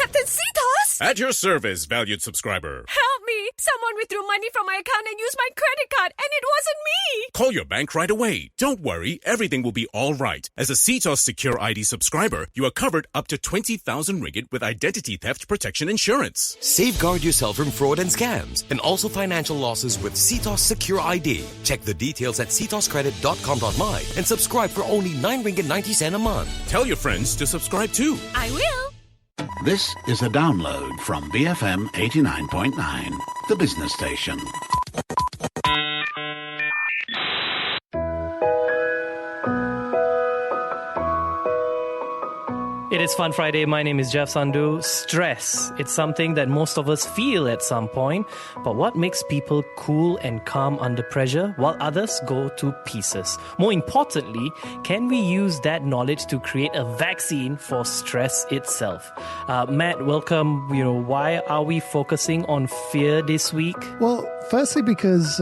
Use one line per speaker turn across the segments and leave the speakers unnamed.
Captain Cetos!
At your service, valued subscriber.
Help me! Someone withdrew money from my account and used my credit card, and it wasn't me!
Call your bank right away. Don't worry, everything will be all right. As a Cetos Secure ID subscriber, you are covered up to 20,000 ringgit with identity theft protection insurance.
Safeguard yourself from fraud and scams, and also financial losses with Cetos Secure ID. Check the details at cetoscredit.com.my and subscribe for only 9 ringgit 90 cent a month.
Tell your friends to subscribe too.
I will!
This is a download from BFM 89.9, the business station.
It is Fun Friday. My name is Jeff Sandhu. Stress. It's something that most of us feel at some point. But what makes people cool and calm under pressure while others go to pieces? More importantly, can we use that knowledge to create a vaccine for stress itself? Matt, welcome. Why are we focusing on fear this week?
Well, firstly, because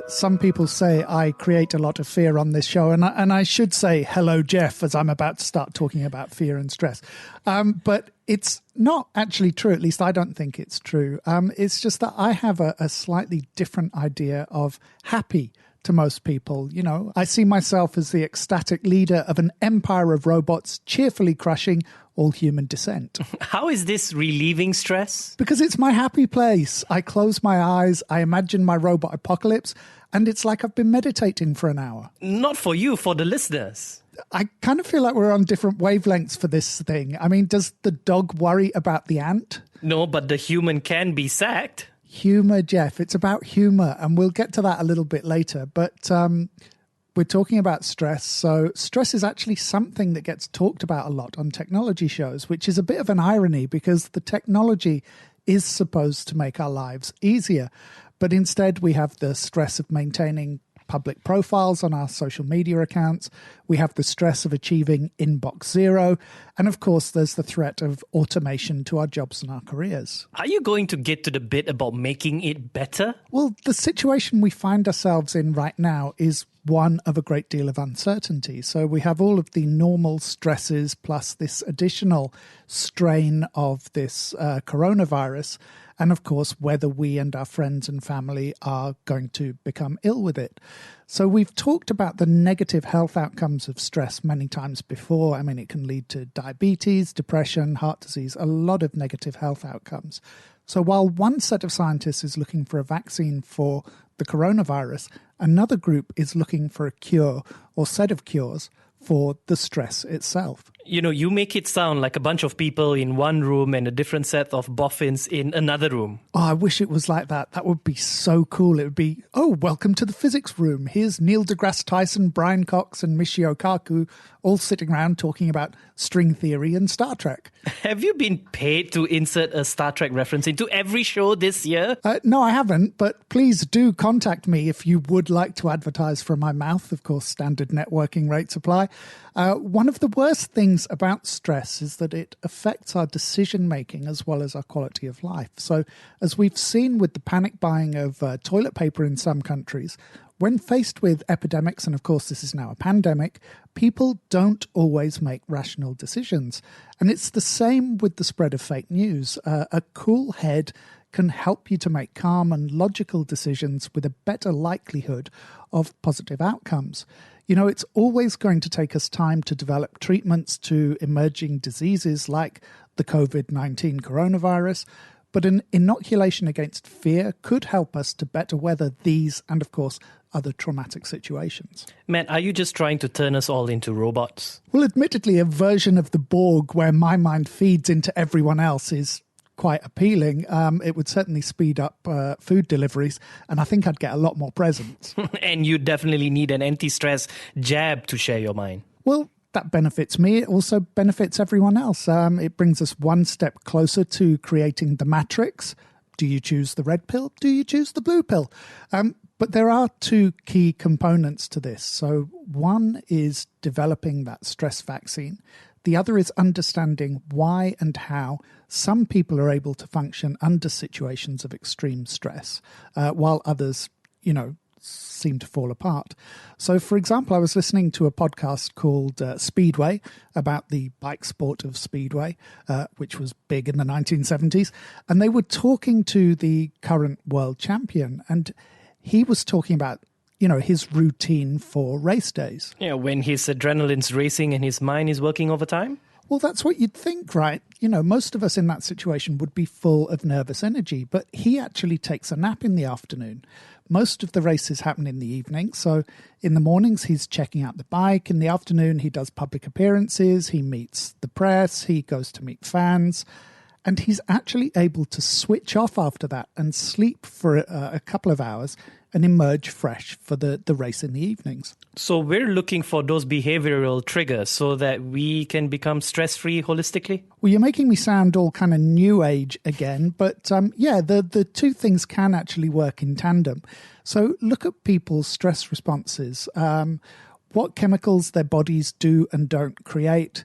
some people say I create a lot of fear on this show, and I should say hello, Jeff, as I'm about to start talking about fear and stress. But it's not actually true. At least I don't think it's true. It's just that I have a slightly different idea of happy to most people. I see myself as the ecstatic leader of an empire of robots cheerfully crushing all human dissent.
How is this relieving stress?
Because it's my happy place. I close my eyes, I imagine my robot apocalypse, and it's like I've been meditating for an hour.
Not for you, for the listeners.
I kind of feel like we're on different wavelengths for this thing. I mean, does the dog worry about the ant?
No, but the human can be sacked.
Humour, Jeff. It's about humour, and we'll get to that a little bit later. But we're talking about stress. So stress is actually something that gets talked about a lot on technology shows, which is a bit of an irony because the technology is supposed to make our lives easier. But instead, we have the stress of maintaining public profiles on our social media accounts. We have the stress of achieving inbox zero. And of course, there's the threat of automation to our jobs and our careers.
Are you going to get to the bit about making it better?
Well, the situation we find ourselves in right now is one of a great deal of uncertainty. So we have all of the normal stresses plus this additional strain of this coronavirus. And of course, whether we and our friends and family are going to become ill with it. So we've talked about the negative health outcomes of stress many times before. I mean, it can lead to diabetes, depression, heart disease, a lot of negative health outcomes. So while one set of scientists is looking for a vaccine for the coronavirus, another group is looking for a cure or set of cures for the stress itself.
You make it sound like a bunch of people in one room and a different set of boffins in another room.
Oh, I wish it was like that. That would be so cool. It would be, welcome to the physics room. Here's Neil deGrasse Tyson, Brian Cox and Michio Kaku all sitting around talking about string theory and Star Trek.
Have you been paid to insert a Star Trek reference into every show this year?
No, I haven't, but please do contact me if you would like to advertise from my mouth. Of course, standard networking rates apply. One of the worst things about stress is that it affects our decision-making as well as our quality of life. So as we've seen with the panic buying of toilet paper in some countries, when faced with epidemics, and of course this is now a pandemic, people don't always make rational decisions. And it's the same with the spread of fake news. A cool head can help you to make calm and logical decisions with a better likelihood of positive outcomes. It's always going to take us time to develop treatments to emerging diseases like the COVID-19 coronavirus, but an inoculation against fear could help us to better weather these and, of course, other traumatic situations.
Matt, are you just trying to turn us all into robots?
Well, admittedly, a version of the Borg where my mind feeds into everyone else is quite appealing. It would certainly speed up food deliveries, and I think I'd get a lot more presents.
And you definitely need an anti-stress jab to share your mind.
Well, that benefits me. It also benefits everyone else. It brings us one step closer to creating the matrix. Do you choose the red pill? Do you choose the blue pill? But there are two key components to this. So one is developing that stress vaccine. The other is understanding why and how some people are able to function under situations of extreme stress, while others, seem to fall apart. So, for example, I was listening to a podcast called Speedway about the bike sport of Speedway, which was big in the 1970s. And they were talking to the current world champion, and he was talking about, his routine for race days.
Yeah, when his adrenaline's racing and his mind is working overtime?
Well, that's what you'd think, right? Most of us in that situation would be full of nervous energy, but he actually takes a nap in the afternoon. Most of the races happen in the evening. So in the mornings, he's checking out the bike. In the afternoon, he does public appearances. He meets the press. He goes to meet fans. And he's actually able to switch off after that and sleep for a couple of hours and emerge fresh for the race in the evenings.
So we're looking for those behavioral triggers so that we can become stress-free holistically?
Well, you're making me sound all kind of new age again, but the two things can actually work in tandem. So look at people's stress responses, what chemicals their bodies do and don't create.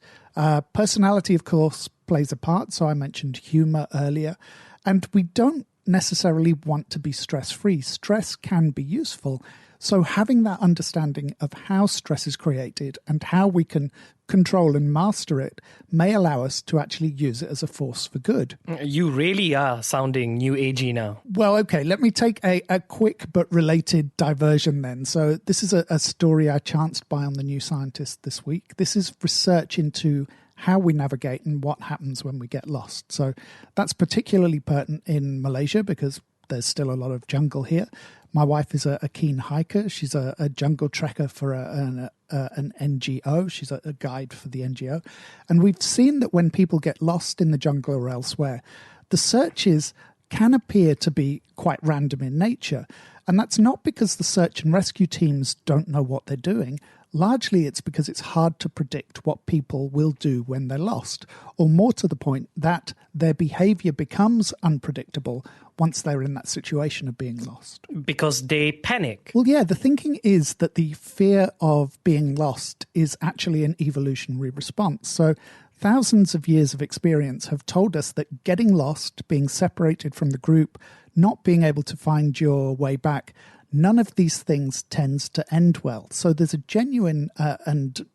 Personality, of course, plays a part. So I mentioned humor earlier, and we don't necessarily want to be stress-free. Stress can be useful. So having that understanding of how stress is created and how we can control and master it may allow us to actually use it as a force for good.
You really are sounding new agey now.
Well, okay, let me take a quick but related diversion then. So this is a story I chanced by on The New Scientist this week. This is research into how we navigate and what happens when we get lost. So that's particularly pertinent in Malaysia because there's still a lot of jungle here. My wife is a keen hiker. She's a jungle trekker for an NGO. She's a guide for the NGO. And we've seen that when people get lost in the jungle or elsewhere, the searches can appear to be quite random in nature. And that's not because the search and rescue teams don't know what they're doing. Largely, it's because it's hard to predict what people will do when they're lost, or more to the point, that their behavior becomes unpredictable once they're in that situation of being lost.
Because they panic.
Well, yeah, the thinking is that the fear of being lost is actually an evolutionary response. So thousands of years of experience have told us that getting lost, being separated from the group, not being able to find your way back, none of these things tends to end well. So there's a genuine and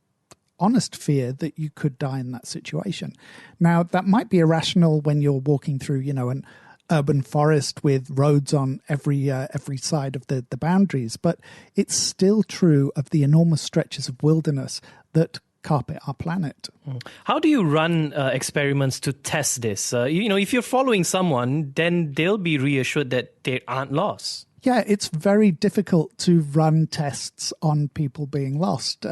honest fear that you could die in that situation. Now, that might be irrational when you're walking through, an urban forest with roads on every side of the boundaries, but it's still true of the enormous stretches of wilderness that carpet our planet.
How do you run experiments to test this? If you're following someone, then they'll be reassured that they aren't lost.
Yeah, it's very difficult to run tests on people being lost,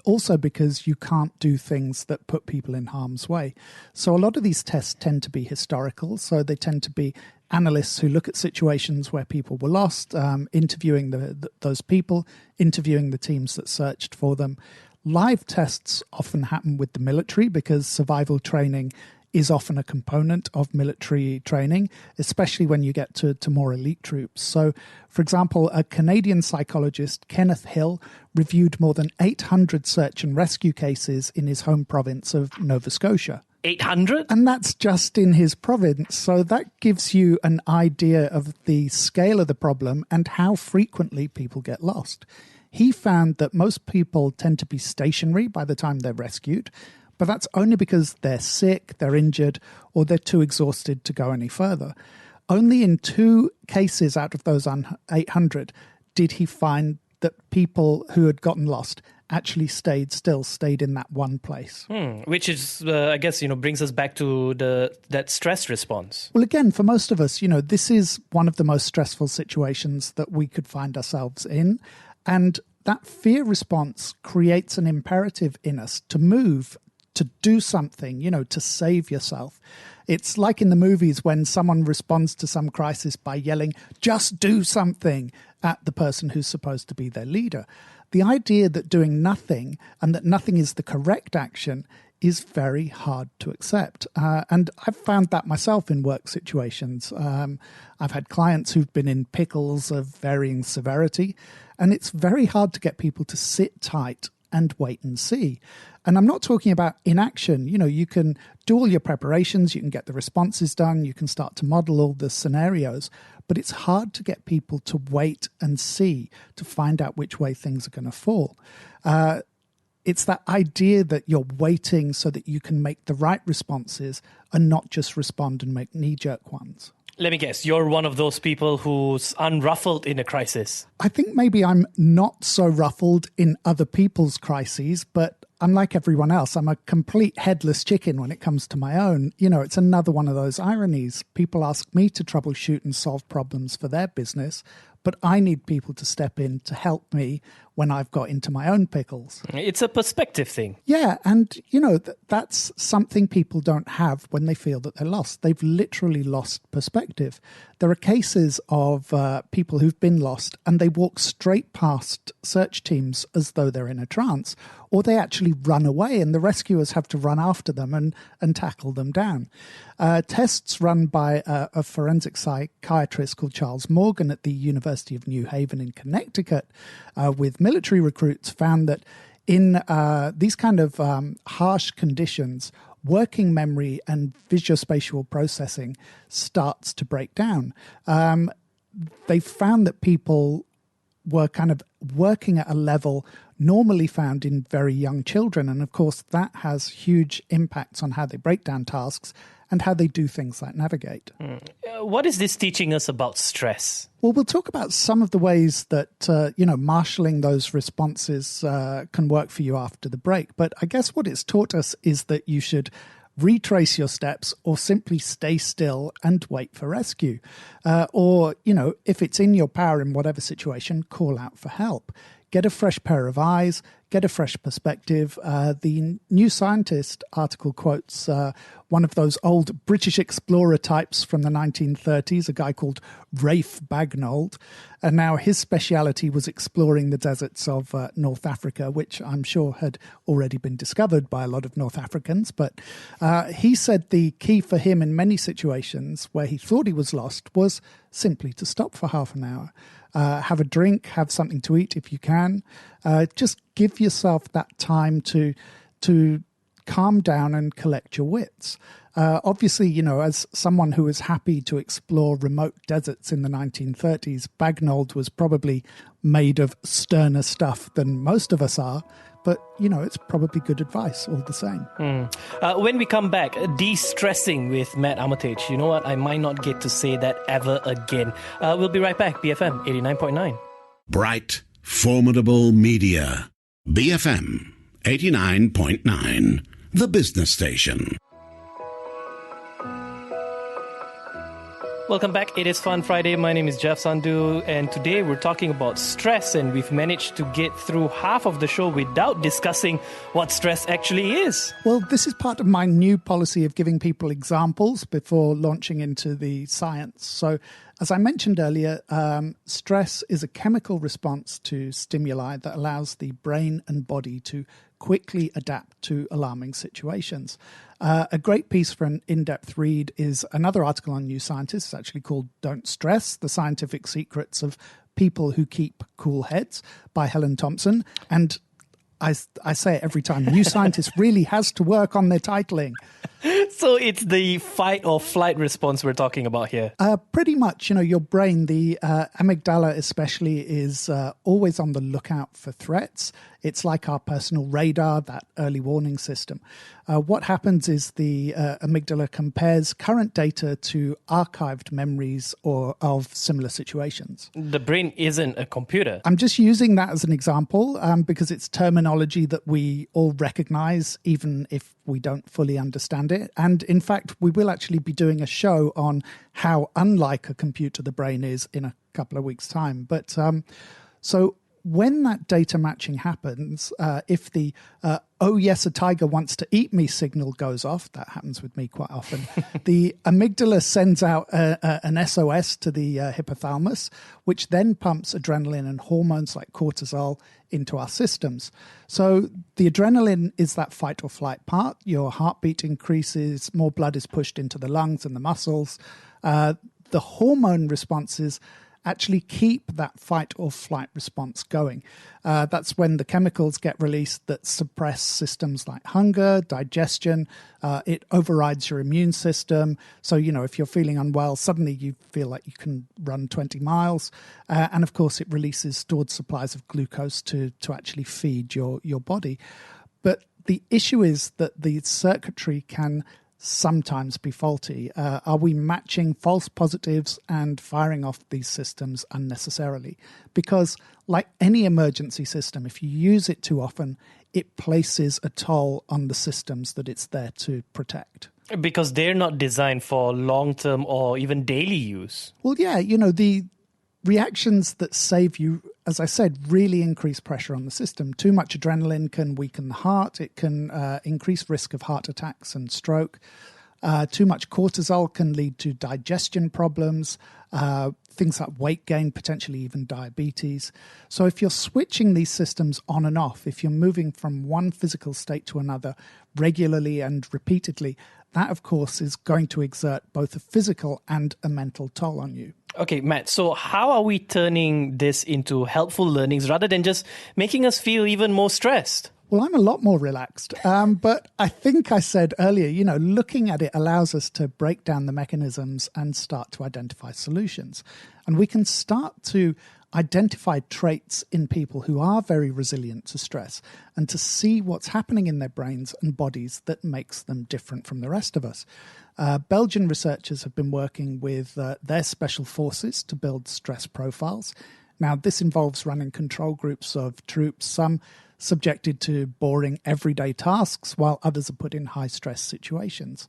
also because you can't do things that put people in harm's way. So a lot of these tests tend to be historical, so they tend to be analysts who look at situations where people were lost, interviewing those people, interviewing the teams that searched for them. Live tests often happen with the military because survival training is often a component of military training, especially when you get to more elite troops. So, for example, a Canadian psychologist, Kenneth Hill, reviewed more than 800 search and rescue cases in his home province of Nova Scotia.
800?
And that's just in his province. So that gives you an idea of the scale of the problem and how frequently people get lost. He found that most people tend to be stationary by the time they're rescued, but that's only because they're sick, they're injured, or they're too exhausted to go any further. Only in 2 cases out of those 800 did he find that people who had gotten lost actually stayed in that one place.
Which is, I guess, brings us back to that stress response.
Well, again, for most of us, this is one of the most stressful situations that we could find ourselves in. And that fear response creates an imperative in us to move, to do something, to save yourself. It's like in the movies when someone responds to some crisis by yelling, just do something, at the person who's supposed to be their leader. The idea that doing nothing and that nothing is the correct action is very hard to accept. And I've found that myself in work situations. I've had clients who've been in pickles of varying severity, and it's very hard to get people to sit tight and wait and see. And I'm not talking about inaction. You can do all your preparations, you can get the responses done, you can start to model all the scenarios, but it's hard to get people to wait and see to find out which way things are going to fall. It's that idea that you're waiting so that you can make the right responses and not just respond and make knee-jerk ones.
Let me guess, you're one of those people who's unruffled in a crisis.
I think maybe I'm not so ruffled in other people's crises, but unlike everyone else, I'm a complete headless chicken when it comes to my own. It's another one of those ironies. People ask me to troubleshoot and solve problems for their business, but I need people to step in to help me when I've got into my own pickles.
It's a perspective thing.
Yeah, and, that's something people don't have when they feel that they're lost. They've literally lost perspective. There are cases of people who've been lost and they walk straight past search teams as though they're in a trance, or they actually run away and the rescuers have to run after them and tackle them down. Tests run by a forensic psychiatrist called Charles Morgan at the University of New Haven in Connecticut with military recruits found that in these kind of harsh conditions, working memory and visuospatial processing starts to break down. They found that people were kind of working at a level normally found in very young children. And of course, that has huge impacts on how they break down tasks and how they do things like navigate.
What is this teaching us about stress?
Well, we'll talk about some of the ways that, marshalling those responses can work for you after the break. But I guess what it's taught us is that you should retrace your steps or simply stay still and wait for rescue. Or, if it's in your power in whatever situation, call out for help. Get a fresh pair of eyes, get a fresh perspective. The New Scientist article quotes one of those old British explorer types from the 1930s, a guy called Rafe Bagnold. And now his speciality was exploring the deserts of North Africa, which I'm sure had already been discovered by a lot of North Africans. But he said the key for him in many situations where he thought he was lost was simply to stop for half an hour. Have a drink, have something to eat if you can. Just give yourself that time to calm down and collect your wits. Obviously, as someone who was happy to explore remote deserts in the 1930s, Bagnold was probably made of sterner stuff than most of us are. But, it's probably good advice all the same.
When we come back, de-stressing with Matt Armitage. You know what? I might not get to say that ever again. We'll be right back. BFM 89.9.
Bright, formidable media. BFM 89.9. The business station.
Welcome back. It is Fun Friday. My name is Jeff Sandhu, and today we're talking about stress, and we've managed to get through half of the show without discussing what stress actually is.
Well, this is part of my new policy of giving people examples before launching into the science. So, as I mentioned earlier, stress is a chemical response to stimuli that allows the brain and body to quickly adapt to alarming situations. A great piece for an in-depth read is another article on New Scientist. It's actually called Don't Stress, The Scientific Secrets of People Who Keep Cool Heads by Helen Thompson. And I say it every time, New Scientist really has to work on their titling.
So it's the fight or flight response we're talking about here.
Pretty much, your brain, the amygdala especially, is always on the lookout for threats. It's like our personal radar, that early warning system. What happens is the amygdala compares current data to archived memories or of similar situations.
The brain isn't a computer.
I'm just using that as an example because it's terminology that we all recognize, even if we don't fully understand it. And in fact, we will actually be doing a show on how unlike a computer the brain is in a couple of weeks' time. But so when that data matching happens, if the oh yes, a tiger wants to eat me signal goes off, that happens with me quite often, the amygdala sends out an SOS to the hypothalamus, which then pumps adrenaline and hormones like cortisol into our systems. So the adrenaline is that fight or flight part. Your heartbeat increases, more blood is pushed into the lungs and the muscles. The hormone responses actually keep that fight or flight response going. That's when the chemicals get released that suppress systems like hunger, digestion. It overrides your immune system. So, if you're feeling unwell, suddenly you feel like you can run 20 miles. And of course, it releases stored supplies of glucose to actually feed your body. But the issue is that the circuitry can sometimes be faulty. Are we matching false positives and firing off these systems unnecessarily? Because like any emergency system, if you use it too often, it places a toll on the systems that it's there to protect.
Because they're not designed for long-term or even daily use.
Well, yeah, the reactions that save you, as I said, really increase pressure on the system. Too much adrenaline can weaken the heart. It can increase risk of heart attacks and stroke. Too much cortisol can lead to digestion problems, things like weight gain, potentially even diabetes. So if you're switching these systems on and off, if you're moving from one physical state to another regularly and repeatedly, that, of course, is going to exert both a physical and a mental toll on you.
Okay, Matt, so how are we turning this into helpful learnings rather than just making us feel even more stressed?
Well, I'm a lot more relaxed. But I think I said earlier, looking at it allows us to break down the mechanisms and start to identify solutions. And we can start to identify traits in people who are very resilient to stress and to see what's happening in their brains and bodies that makes them different from the rest of us. Belgian researchers have been working with their special forces to build stress profiles. Now, this involves running control groups of troops, some subjected to boring everyday tasks, while others are put in high-stress situations.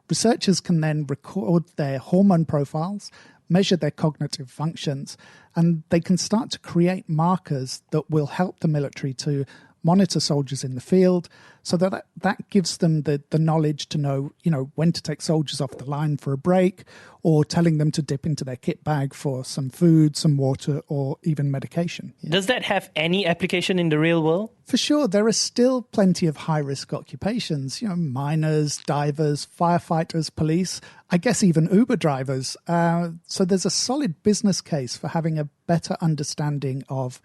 Researchers can then record their hormone profiles, measure their cognitive functions, and they can start to create markers that will help the military to monitor soldiers in the field, so that gives them the knowledge to know, when to take soldiers off the line for a break, or telling them to dip into their kit bag for some food, some water, or even medication. Yeah.
Does that have any application in the real world?
For sure. There are still plenty of high-risk occupations, miners, divers, firefighters, police, I guess even Uber drivers. So there's a solid business case for having a better understanding of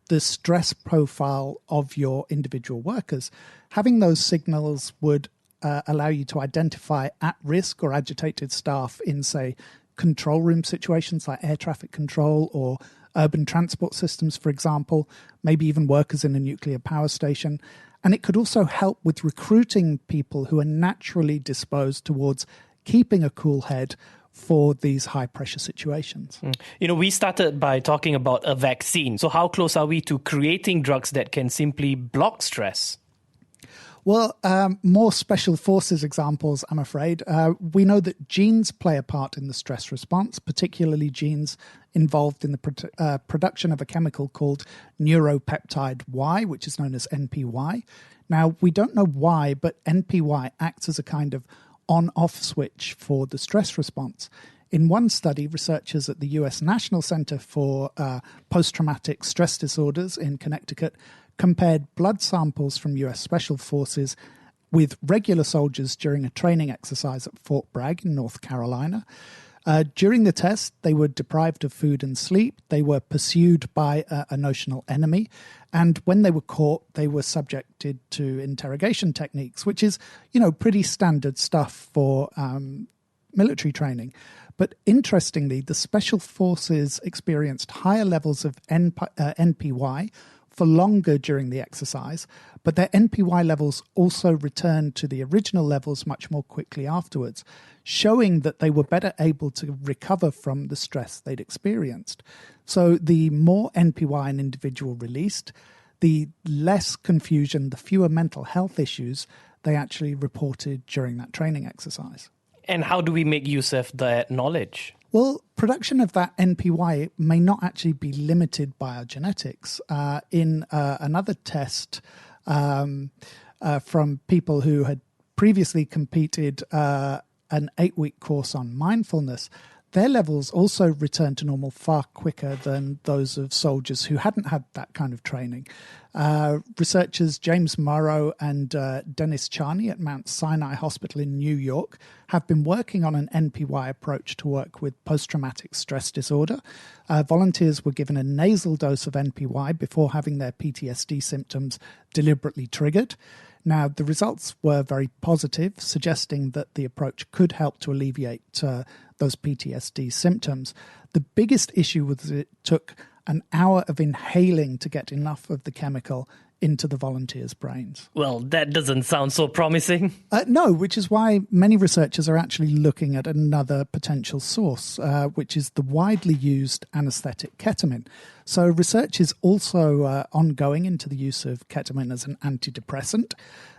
the stress profile of your individual workers. Having those signals would allow you to identify at-risk or agitated staff in, say, control room situations like air traffic control or urban transport systems, for example, maybe even workers in a nuclear power station. And it could also help with recruiting people who are naturally disposed towards keeping a cool head for these high-pressure situations.
We started by talking about a vaccine. So how close are we to creating drugs that can simply block stress?
Well, more special forces examples, I'm afraid. We know that genes play a part in the stress response, particularly genes involved in the production of a chemical called neuropeptide Y, which is known as NPY. Now, we don't know why, but NPY acts as a kind of on-off switch for the stress response. In one study, researchers at the US National Center for Post-Traumatic Stress Disorders in Connecticut compared blood samples from US Special Forces with regular soldiers during a training exercise at Fort Bragg in North Carolina. During the test, they were deprived of food and sleep. They were pursued by a notional enemy. And when they were caught, they were subjected to interrogation techniques, which is, pretty standard stuff for military training. But interestingly, the Special Forces experienced higher levels of NPY for longer during the exercise, but their NPY levels also returned to the original levels much more quickly afterwards, showing that they were better able to recover from the stress they'd experienced. So the more NPY an individual released, the less confusion, the fewer mental health issues they actually reported during that training exercise.
And how do we make use of that knowledge?
Well, production of that NPY may not actually be limited by our genetics. In another test from people who had previously completed an 8-week course on mindfulness, their levels also returned to normal far quicker than those of soldiers who hadn't had that kind of training. Researchers James Morrow and Dennis Charney at Mount Sinai Hospital in New York have been working on an NPY approach to work with post-traumatic stress disorder. Volunteers were given a nasal dose of NPY before having their PTSD symptoms deliberately triggered. Now, the results were very positive, suggesting that the approach could help to alleviate those PTSD symptoms. The biggest issue was it took an hour of inhaling to get enough of the chemical into the volunteers' brains.
Well, that doesn't sound so promising.
No, which is why many researchers are actually looking at another potential source, which is the widely used anesthetic ketamine. So research is also ongoing into the use of ketamine as an antidepressant.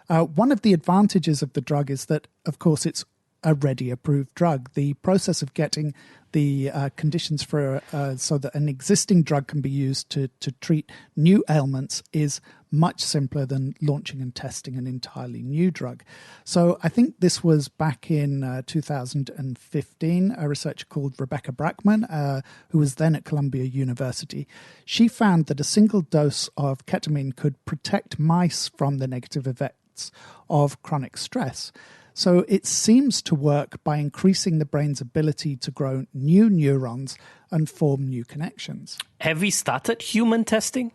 One of the advantages of the drug is that, of course, it's a ready approved drug. The process of getting the conditions for so that an existing drug can be used to treat new ailments is much simpler than launching and testing an entirely new drug. So I think this was back in 2015, a researcher called Rebecca Brackman, who was then at Columbia University. She found that a single dose of ketamine could protect mice from the negative effects of chronic stress. So it seems to work by increasing the brain's ability to grow new neurons and form new connections.
Have we started human testing?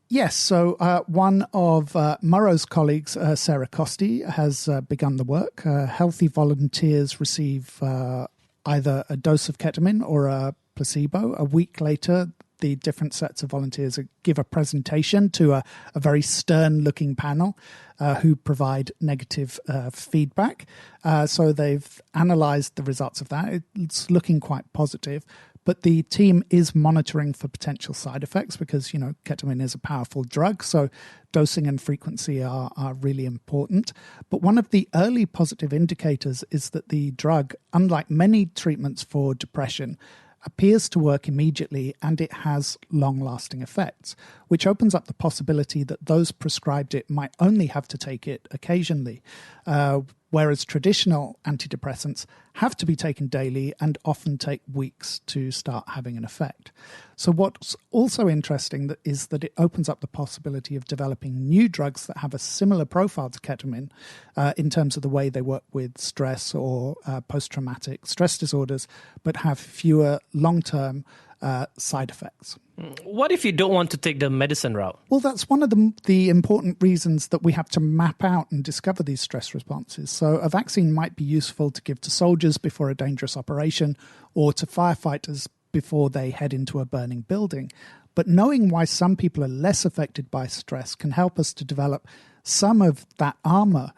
Yes. So one of Murrow's colleagues, Sarah Costi, has begun the work. Healthy volunteers receive either a dose of ketamine or a placebo. A week later, the different sets of volunteers give a presentation to a very stern-looking panel who provide negative feedback. So they've analysed the results of that. It's looking quite positive. But the team is monitoring for potential side effects because, you know, ketamine is a powerful drug, so dosing and frequency are really important. But one of the early positive indicators is that the drug, unlike many treatments for depression, appears to work immediately and it has long-lasting effects, which opens up the possibility that those prescribed it might only have to take it occasionally, whereas traditional antidepressants have to be taken daily and often take weeks to start having an effect. So what's also interesting is that it opens up the possibility of developing new drugs that have a similar profile to ketamine in terms of the way they work with stress or post-traumatic stress disorders, but have fewer long-term side effects.
What if you don't want to take the medicine route?
Well, that's one of the important reasons that we have to map out and discover these stress responses. So a vaccine might be useful to give to soldiers before a dangerous operation or to firefighters before they head into a burning building. But knowing why some people are less affected by stress can help us to develop some of that armor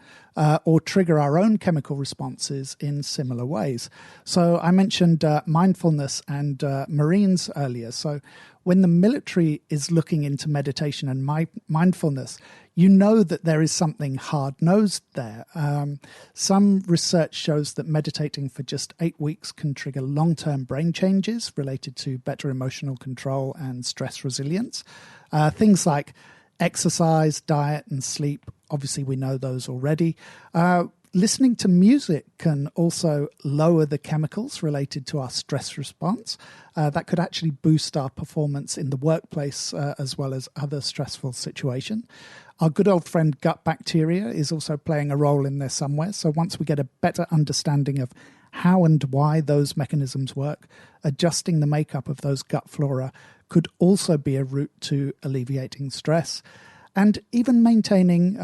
or trigger our own chemical responses in similar ways. So I mentioned mindfulness and Marines earlier. So when the military is looking into meditation and mindfulness, you know that there is something hard-nosed there. Some research shows that meditating for just 8 weeks can trigger long-term brain changes related to better emotional control and stress resilience. Things like exercise, diet, and sleep. Obviously, we know those already. Listening to music can also lower the chemicals related to our stress response. That could actually boost our performance in the workplace as well as other stressful situations. Our good old friend gut bacteria is also playing a role in there somewhere. So once we get a better understanding of how and why those mechanisms work, adjusting the makeup of those gut flora could also be a route to alleviating stress. And even maintaining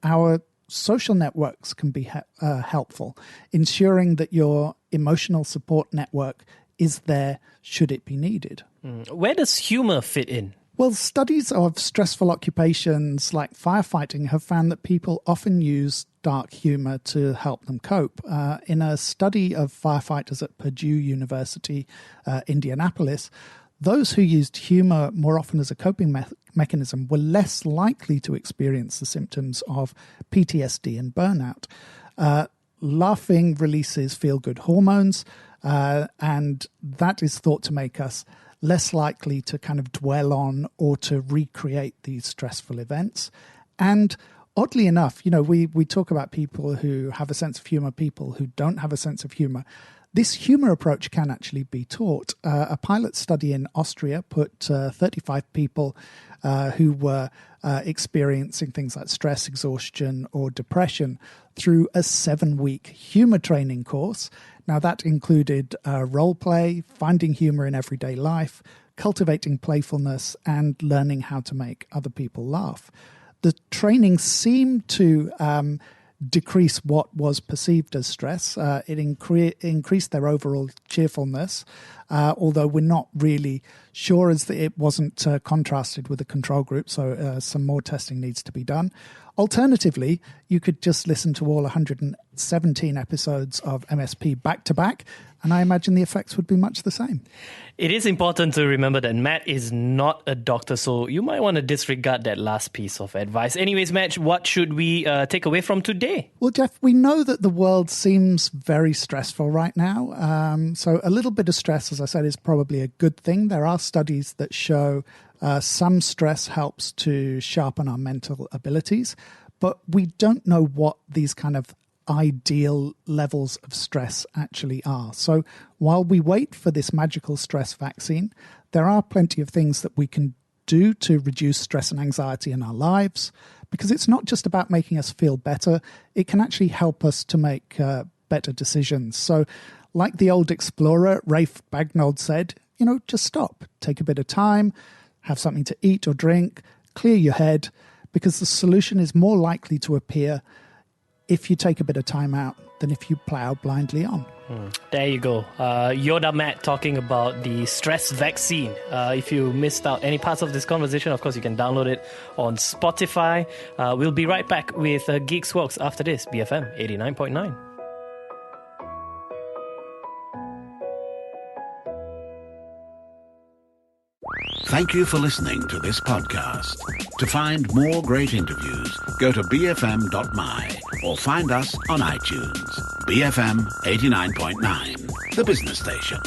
our social networks can be helpful, ensuring that your emotional support network is there should it be needed.
Where does humor fit in?
Well, studies of stressful occupations like firefighting have found that people often use dark humor to help them cope. In a study of firefighters at Purdue University, Indianapolis, those who used humor more often as a coping mechanism were less likely to experience the symptoms of PTSD and burnout. Laughing releases feel-good hormones, and that is thought to make us less likely to kind of dwell on or to recreate these stressful events. And oddly enough, we talk about people who have a sense of humor, people who don't have a sense of humor. This humor approach can actually be taught. A pilot study in Austria put 35 people who were experiencing things like stress, exhaustion, or depression through a 7-week humor training course. Now, that included role play, finding humor in everyday life, cultivating playfulness, and learning how to make other people laugh. The training seemed to decrease what was perceived as stress. It increased their overall cheerfulness, although we're not really sure as it wasn't contrasted with the control group, so some more testing needs to be done. Alternatively, you could just listen to all 117 episodes of MSP back to back, and I imagine the effects would be much the same.
It is important to remember that Matt is not a doctor, so you might want to disregard that last piece of advice. Anyways, Matt, what should we take away from today?
Well, Jeff, we know that the world seems very stressful right now. So a little bit of stress, as I said, is probably a good thing. There are studies that show some stress helps to sharpen our mental abilities, but we don't know what these kind of ideal levels of stress actually are. So while we wait for this magical stress vaccine, there are plenty of things that we can do to reduce stress and anxiety in our lives, because it's not just about making us feel better, it can actually help us to make better decisions. So like the old explorer, Rafe Bagnold said, just stop, take a bit of time, have something to eat or drink, clear your head, because the solution is more likely to appear if you take a bit of time out than if you plow blindly on.
There you go. Yoda Matt talking about the stress vaccine. If you missed out any parts of this conversation, of course, you can download it on Spotify. We'll be right back with Geeks Works after this, BFM 89.9.
Thank you for listening to this podcast. To find more great interviews, go to bfm.my or find us on iTunes. BFM 89.9, the business station.